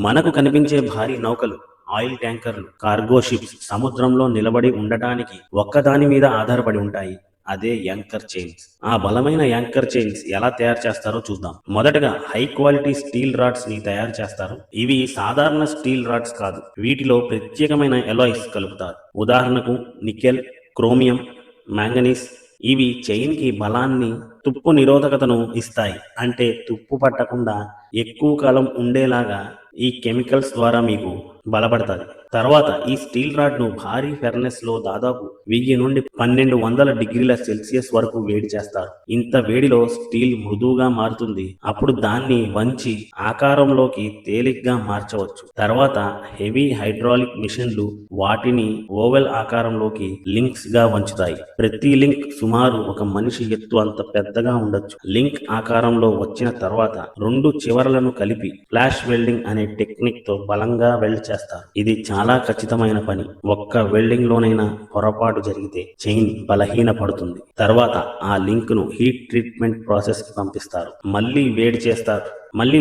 మనకు కనిపించే భారీ నౌకలు, ఆయిల్ ట్యాంకర్లు, కార్గో షిప్స్ సముద్రంలో నిలబడి ఉండటానికి ఒక్కదాని మీద ఆధారపడి ఉంటాయి. అదే యాంకర్ చైన్స్. ఆ బలమైన యాంకర్ చైన్స్ ఎలా తయారు చేస్తారో చూద్దాం. మొదటగా హై క్వాలిటీ స్టీల్ రాడ్స్ ని తయారు చేస్తారు. ఇవి సాధారణ స్టీల్ రాడ్స్ కాదు. వీటిలో ప్రత్యేకమైన ఎలాయ్స్ కలుపుతారు. ఉదాహరణకు నికెల్, క్రోమియం, మ్యాంగనీస్. ఇవి చైన్ కి బలాన్ని, తుప్పు నిరోధకతను ఇస్తాయి. అంటే తుప్పు పట్టకుండా ఎక్కువ కాలం ఉండేలాగా ఈ కెమికల్స్ ద్వారా మీకు బలపడతాది. తర్వాత ఈ స్టీల్ రాడ్ ను భారీ ఫెర్నెస్ లో దాదాపు 1000 నుండి 1200 డిగ్రీల సెల్సియస్ వరకు వేడి చేస్తారు. ఇంత వేడిలో స్టీల్ మృదువుగా మారుతుంది. అప్పుడు దాన్ని వంచి ఆకారంలోకి తేలిగ్గా మార్చవచ్చు. తర్వాత హెవీ హైడ్రాలిక్ మిషన్లు వాటిని ఓవెల్ ఆకారంలోకి లింక్స్ గా వంచుతాయి. ప్రతి లింక్ సుమారు ఒక మనిషి ఎత్తు అంత పెద్దగా ఉండొచ్చు. లింక్ ఆకారంలో వచ్చిన తర్వాత రెండు చివరలను కలిపి ఫ్లాష్ వెల్డింగ్ అనే టెక్నిక్ తో బలంగా వెల్డ్ చేస్తారు. ఇది చాలా ఖచ్చితమైన పని. ఒక్క వెల్డింగ్ లోనైనా పొరపాటు జరిగితే చైన్ బలహీన పడుతుంది. తర్వాత ఆ లింక్ ను హీట్ ట్రీట్మెంట్ ప్రాసెస్ కి పంపిస్తారు. మళ్ళీ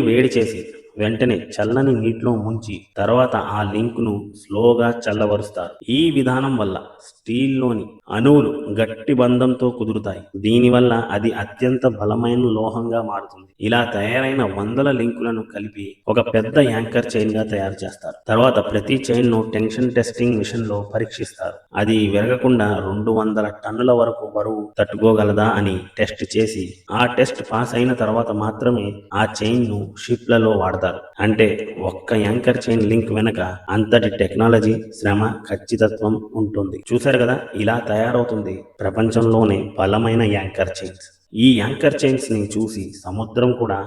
వేడి చేసి వెంటనే చల్లని నీటిలో ముంచి తర్వాత ఆ లింక్ ను స్లోగా చల్లబరుస్తారు. ఈ విధానం వల్ల స్టీల్ లోని అణువులు గట్టి బంధంతో కుదురుతాయి. దీనివల్ల అది అత్యంత బలమైన లోహంగా మారుతుంది. ఇలా తయారైన వందల లింకులను కలిపి ఒక పెద్ద యాంకర్ చైన్ గా తయారు చేస్తారు. తర్వాత ప్రతి చైన్ ను టెన్షన్ టెస్టింగ్ మిషన్ లో పరీక్షిస్తారు. అది విరగకుండా 200 టన్నుల వరకు బరువు తట్టుకోగలదా అని టెస్ట్ చేసి ఆ టెస్ట్ పాస్ అయిన తర్వాత మాత్రమే ఆ చైన్ ను షిప్ లలో వాడతారు. అంటే ఒక్క యాంకర్ చైన్ లింక్ వెనక అంతటి టెక్నాలజీ, శ్రమ, ఖచ్చితత్వం ఉంటుంది. చూశారు కదా, ఇలా తయారవుతుంది ప్రపంచంలోనే బలమైన యాంకర్ చైన్స్. ఈ యాంకర్ చైన్స్ ని చూసి సముద్రం కూడా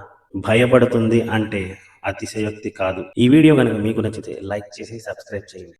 భయపడుతుంది అంటే అతిశయోక్తి కాదు. ఈ వీడియో కనుక మీకు నచ్చితే లైక్ చేసి సబ్స్క్రైబ్ చేయండి.